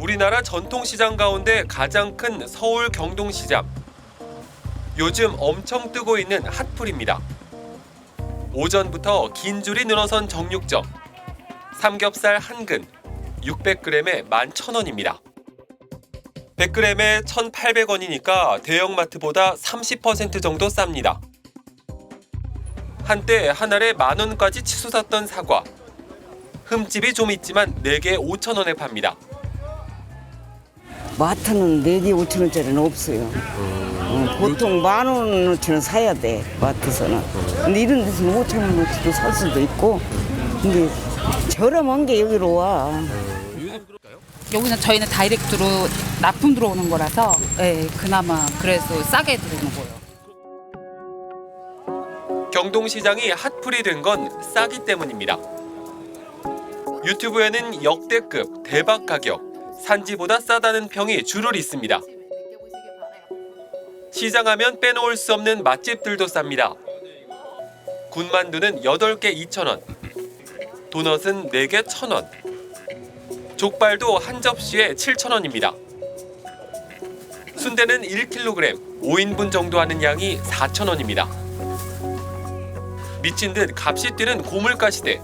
우리나라 전통시장 가운데 가장 큰 서울 경동시장. 요즘 엄청 뜨고 있는 핫플입니다. 오전부터 긴 줄이 늘어선 정육점. 삼겹살 한 근, 600g에 11,000원입니다. 100g에 1,800원이니까 대형마트보다 30% 정도 쌉니다. 한때 한 알에 10,000원까지 치솟았던 사과. 흠집이 좀 있지만 4개 5,000원에 팝니다. 마트는 4개 5,000원짜리는 없어요. 보통 10,000원어치는 사야 돼, 마트에서는. 근데 이런 데서는 5,000원어치도 살 수도 있고. 근데 저렴한 게 여기로 와. 여기는 저희는 다이렉트로 납품 들어오는 거라서 그나마 그래서 싸게 들어오는 거예요. 경동시장이 핫플이 된 건 싸기 때문입니다. 유튜브에는 역대급 대박 가격, 산지보다 싸다는 평이 줄을 잇습니다. 시장하면 빼놓을 수 없는 맛집들도 쌉니다. 군만두는 8개 2,000원, 도넛은 4개 1,000원, 족발도 한 접시에 7,000원입니다. 순대는 1kg, 5인분 정도 하는 양이 4,000원입니다. 미친 듯 값이 뛰는 고물가 시대.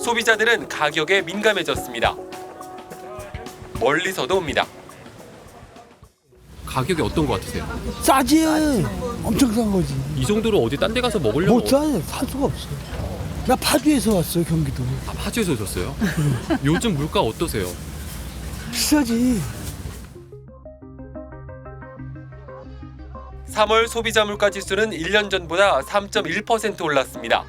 소비자들은 가격에 민감해졌습니다. 멀리서도 옵니다. 가격이 어떤 거 같으세요? 싸지. 엄청 싼 거지. 이 정도로 어디 딴 데 가서 먹으려면 못 사. 살 수가 없어. 나 파주에서 왔어, 경기도. 파주에서 오셨어요? 요즘 물가 어떠세요? 비싸지. 3월 소비자 물가 지수는 1년 전보다 3.1% 올랐습니다.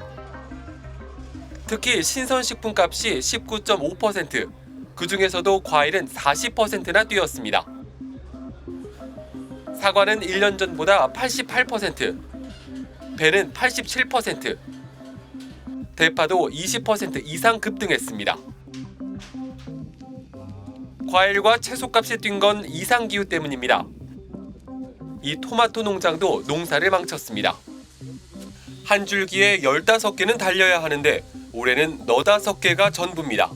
특히 신선식품 값이 19.5%, 그중에서도 과일은 40%나 뛰었습니다. 사과는 1년 전보다 88%, 배는 87%, 대파도 20% 이상 급등했습니다. 과일과 채소값이 뛴 건 이상기후 때문입니다. 이 토마토 농장도 농사를 망쳤습니다. 한 줄기에 15개는 달려야 하는데 올해는 15개가 전부입니다.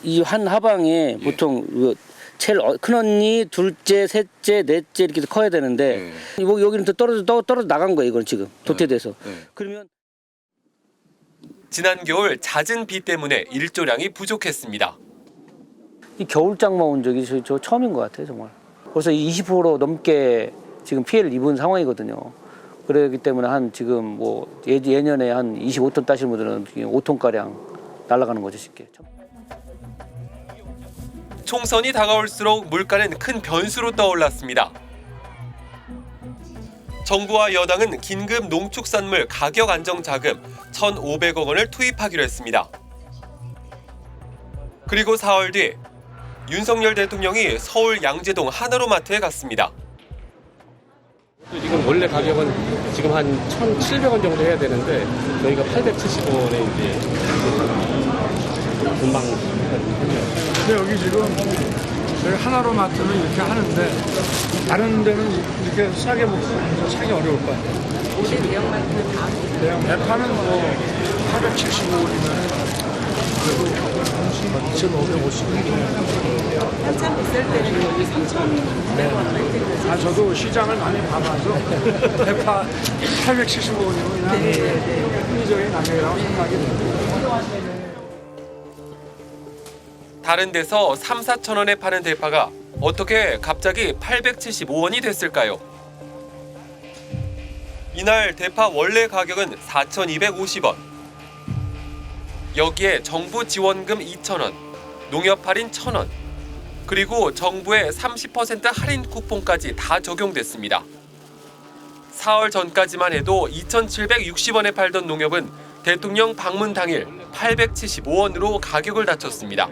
이 한 하방에 보통 제일 큰 언니, 둘째, 셋째, 넷째 이렇게 커야 되는데 여기는 또 떨어져 나간 거예요. 이건 지금 도태돼서. 그러면 지난 겨울 잦은 비 때문에 일조량이 부족했습니다. 이 겨울장마 온 적이 저 처음인 것 같아요, 정말. 벌써 20% 넘게 지금 피해를 입은 상황이거든요. 그렇기 때문에 한 지금 뭐 예년에 한 25톤 따시는 분들은 5톤 가량 날아가는 거죠, 쉽게. 총선이 다가올수록 물가는 큰 변수로 떠올랐습니다. 정부와 여당은 긴급 농축산물 가격 안정 자금 1,500억 원을 투입하기로 했습니다. 그리고 4월 뒤 윤석열 대통령이 서울 양재동 하나로마트에 갔습니다. 지금 원래 가격은 지금 한 1,700원 정도 해야 되는데 저희가 870원에 이제 금방 근데 여기 지금 저희 하나로 마트는 이렇게 하는데 다른 데는 이렇게 싸게 먹으면 사기 어려울 것 같아요. 대형마트는 다? 대파는 뭐 875원이면 그래도 2,550원. 한참 비쌀 때는 여기 3,100원 네. 저도 시장을 많이 봐봐서 대파 875원이면 그냥 합리적인 가격이라고 생각이 듭니다. 다른 데서 3, 4천 원에 파는 대파가 어떻게 갑자기 875원이 됐을까요? 이날 대파 원래 가격은 4,250원. 여기에 정부 지원금 2,000원, 농협 할인 1,000원, 그리고 정부의 30% 할인 쿠폰까지 다 적용됐습니다. 4월 전까지만 해도 2,760원에 팔던 농협은 대통령 방문 당일 875원으로 가격을 낮췄습니다.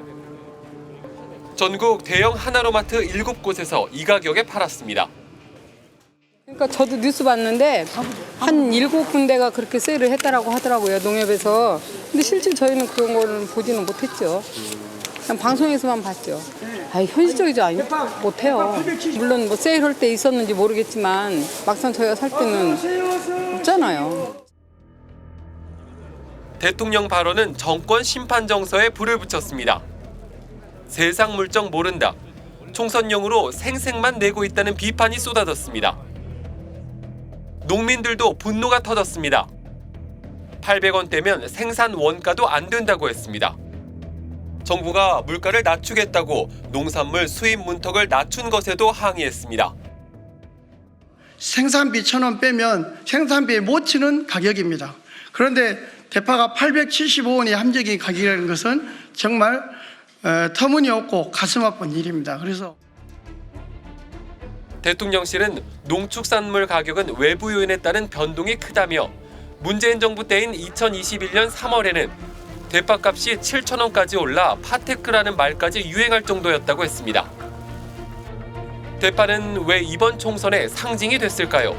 전국 대형 하나로마트 7곳에서 이 가격에 팔았습니다. 그러니까 저도 뉴스 봤는데 한 7군데가 그렇게 세일을 했다라고 하더라고요, 농협에서. 근데 실제 저희는 그런 거는 보지는 못했죠. 그냥 방송에서만 봤죠. 현실적이지 못해요. 물론 뭐 세일할 때 있었는지 모르겠지만 막상 저희가 살 때는 없잖아요. 대통령 발언은 정권 심판 정서에 불을 붙였습니다. 세상 물정 모른다. 총선용으로 생색만 내고 있다는 비판이 쏟아졌습니다. 농민들도 분노가 터졌습니다. 800원대면 생산 원가도 안 된다고 했습니다. 정부가 물가를 낮추겠다고 농산물 수입 문턱을 낮춘 것에도 항의했습니다. 생산비 1,000원 빼면 생산비에 못 치는 가격입니다. 그런데 대파가 875원이 함정인 가격이라는 것은 정말 터무니없고 가슴 아픈 일입니다. 그래서 대통령실은 농축산물 가격은 외부 요인에 따른 변동이 크다며 문재인 정부 때인 2021년 3월에는 대파값이 7,000원까지 올라 파테크라는 말까지 유행할 정도였다고 했습니다. 대파는 왜 이번 총선의 상징이 됐을까요?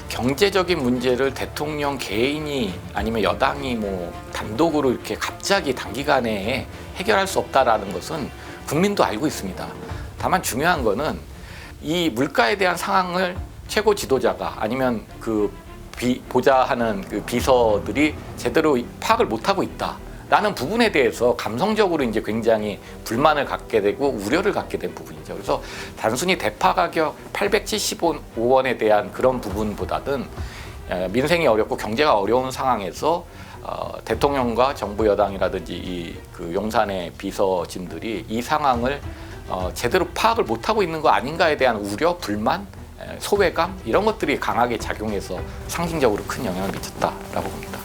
경제적인 문제를 대통령 개인이 아니면 여당이 단독으로 이렇게 갑자기 단기간에 해결할 수 없다라는 것은 국민도 알고 있습니다. 다만 중요한 거는 이 물가에 대한 상황을 최고 지도자가 아니면 보좌하는 비서들이 제대로 파악을 못하고 있다라는 부분에 대해서 감성적으로 이제 굉장히 불만을 갖게 되고 우려를 갖게 된 부분이죠. 그래서 단순히 대파 가격 875원에 대한 그런 부분보다는 민생이 어렵고 경제가 어려운 상황에서 대통령과 정부 여당이라든지 용산의 비서진들이 이 상황을 제대로 파악을 못하고 있는 거 아닌가에 대한 우려, 불만, 소외감 이런 것들이 강하게 작용해서 상징적으로 큰 영향을 미쳤다라고 봅니다.